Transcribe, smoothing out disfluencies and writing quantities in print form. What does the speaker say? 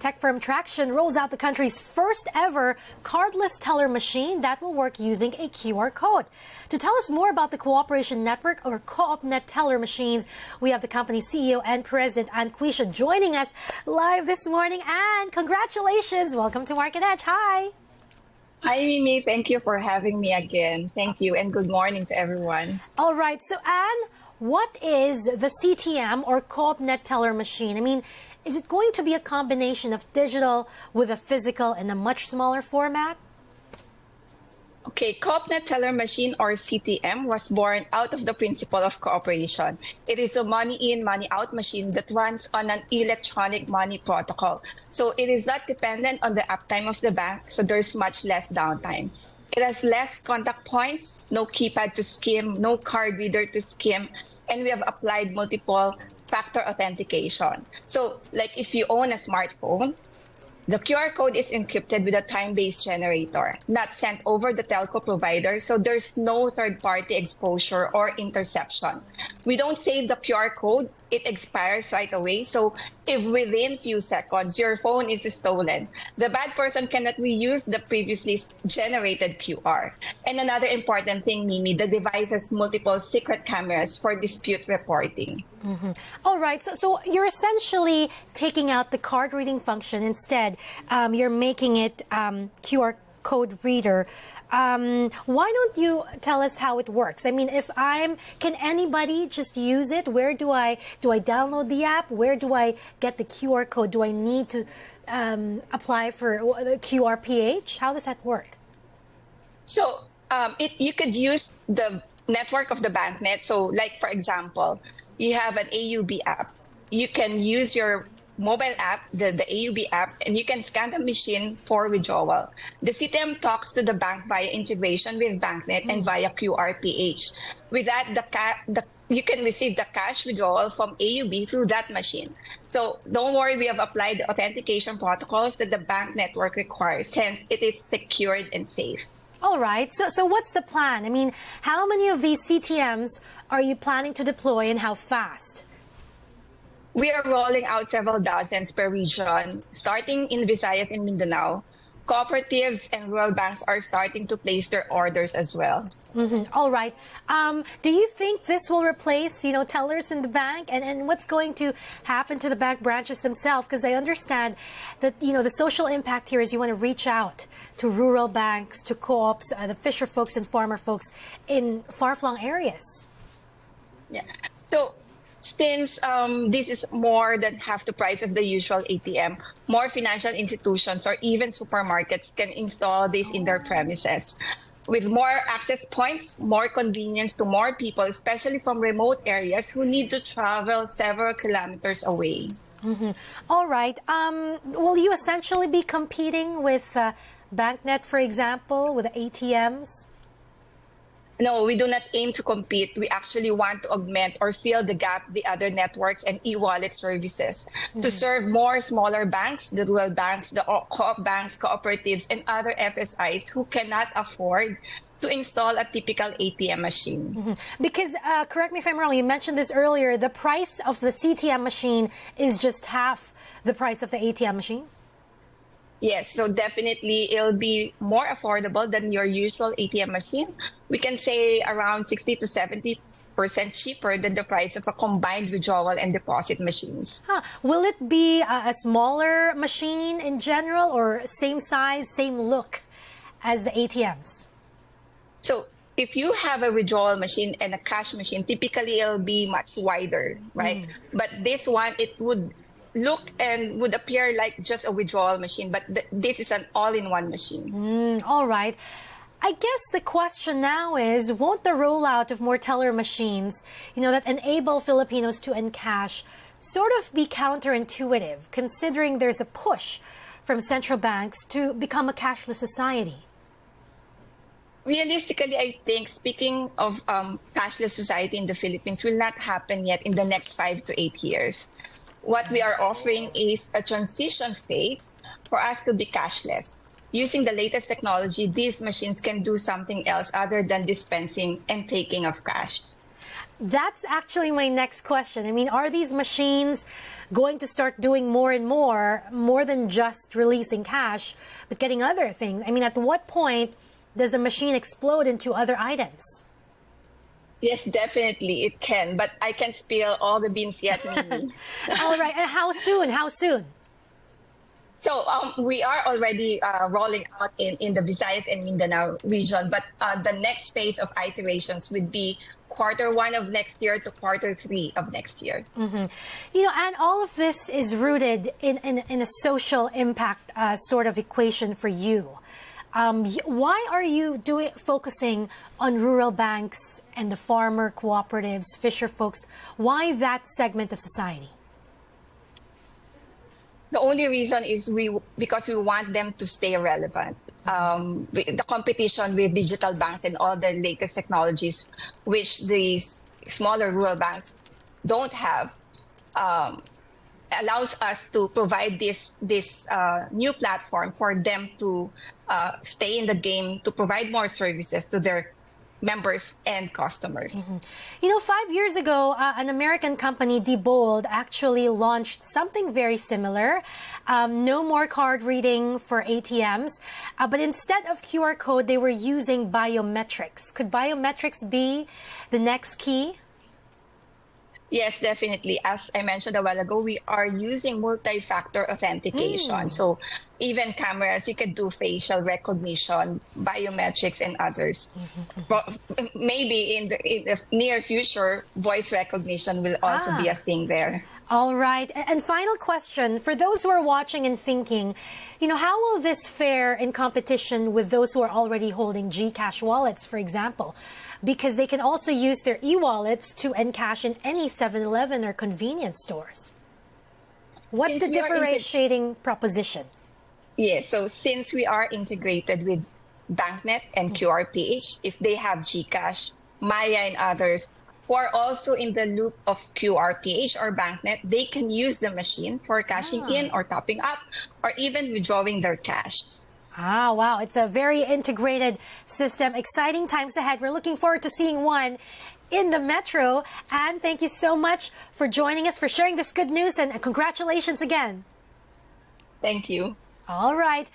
Tech firm Traction rolls out the country's first ever cardless teller machine that will work using a QR code. To tell us more about the cooperation network or COOPNET teller machines, we have the company's CEO and President, Cuisia, joining us live this morning. And congratulations. Welcome to Market Edge. Hi. Hi, Mimi. Thank you for having me again. Thank you, and good morning to everyone. All right. So, Anne, what is the CTM or COOPNET teller machine? I mean, is it going to be a combination of digital with a physical in a much smaller format? Okay, COOPNET teller machine, or CTM, was born out of the principle of cooperation. It is a money-in, money-out machine that runs on an electronic money protocol. So it is not dependent on the uptime of the bank, so there's much less downtime. It has less contact points, no keypad to skim, no card reader to skim, and we have applied multiple factor authentication. So like if you own a smartphone, the QR code is encrypted with a time-based generator, not sent over the telco provider, so there's no third-party exposure or interception. We don't save the QR code, it expires right away. So if within few seconds your phone is stolen, the bad person cannot reuse the previously generated QR. And another important thing, Mimi, the device has multiple secret cameras for dispute reporting. Mm-hmm. All right, so you're essentially taking out the card reading function. Instead, you're making it QR code reader. Why don't you tell us how it works? I mean, can anybody just use it? Where do I download the app? Where do I get the QR code? Do I need to apply for the QRph? How does that work? So you could use the network of the Banknet. So like, for example, you have an AUB app. You can use your mobile app, the AUB app, and you can scan the machine for withdrawal. The CTM talks to the bank via integration with Banknet and via QRph. With that, you can receive the cash withdrawal from AUB through that machine. So don't worry, we have applied the authentication protocols that the bank network requires, hence it is secured and safe. All right. So what's the plan? I mean, how many of these CTMs are you planning to deploy and how fast? We are rolling out several dozens per region, starting in Visayas and Mindanao. Cooperatives and rural banks are starting to place their orders as well. Mm-hmm. All right. Do you think this will replace, tellers in the bank? And what's going to happen to the bank branches themselves? Because I understand that, the social impact here is you want to reach out to rural banks, to co-ops, the fisher folks and farmer folks in far-flung areas. Yeah. So since this is more than half the price of the usual ATM, more financial institutions or even supermarkets can install this in their premises. With more access points, more convenience to more people, especially from remote areas who need to travel several kilometers away. Mm-hmm. All right. Will you essentially be competing with Banknet, for example, with the ATMs? No, we do not aim to compete. We actually want to augment or fill the gap the other networks and e-wallet services to serve more smaller banks, the rural banks, the co-op banks, cooperatives, and other FSIs who cannot afford to install a typical ATM machine. Mm-hmm. Because, correct me if I'm wrong, you mentioned this earlier, the price of the CTM machine is just half the price of the ATM machine? Yes, so definitely it'll be more affordable than your usual ATM machine. We can say around 60 to 70% cheaper than the price of a combined withdrawal and deposit machines. Huh. Will it be a smaller machine in general or same size, same look as the ATMs? So if you have a withdrawal machine and a cash machine, typically it'll be much wider, right? But this one, it would look and would appear like just a withdrawal machine, but this is an all-in-one machine. All right. I guess the question now is, won't the rollout of more teller machines, that enable Filipinos to encash sort of be counterintuitive, considering there's a push from central banks to become a cashless society? Realistically, I think speaking of cashless society in the Philippines will not happen yet in the next 5 to 8 years. What we are offering is a transition phase for us to be cashless. Using the latest technology, these machines can do something else other than dispensing and taking of cash. That's actually my next question. I mean, are these machines going to start doing more and more than just releasing cash, but getting other things? I mean, at what point does the machine explode into other items? Yes, definitely it can, but I can't spill all the beans yet, Mimi. All right, and how soon? How soon? So we are already rolling out in the Visayas and Mindanao region, but the next phase of iterations would be Q1 of next year to Q3 of next year. Mm-hmm. You know, and all of this is rooted in a social impact sort of equation for you. Why are you focusing on rural banks and the farmer cooperatives, fisher folks? Why that segment of society? The only reason is because we want them to stay relevant. The competition with digital banks and all the latest technologies, which these smaller rural banks don't have, allows us to provide this new platform for them to stay in the game, to provide more services to their members and customers. Mm-hmm. You know, 5 years ago, an American company, Diebold, actually launched something very similar. No more card reading for ATMs, but instead of QR code, they were using biometrics. Could biometrics be the next key? Yes, definitely. As I mentioned a while ago, we are using multi-factor authentication. So even cameras, you can do facial recognition, biometrics, and others. But maybe in the near future, voice recognition will also be a thing there. All right. And final question, for those who are watching and thinking, you know, how will this fare in competition with those who are already holding GCash wallets, for example? Because they can also use their e-wallets to encash in any 7-Eleven or convenience stores. What's the differentiating proposition? Yes, so since we are integrated with BankNet and QRph, if they have GCash, Maya and others, who are also in the loop of QRph or BankNet, they can use the machine for cashing in or topping up or even withdrawing their cash. Ah, wow. It's a very integrated system. Exciting times ahead. We're looking forward to seeing one in the metro. And thank you so much for joining us, for sharing this good news, and congratulations again. Thank you. All right.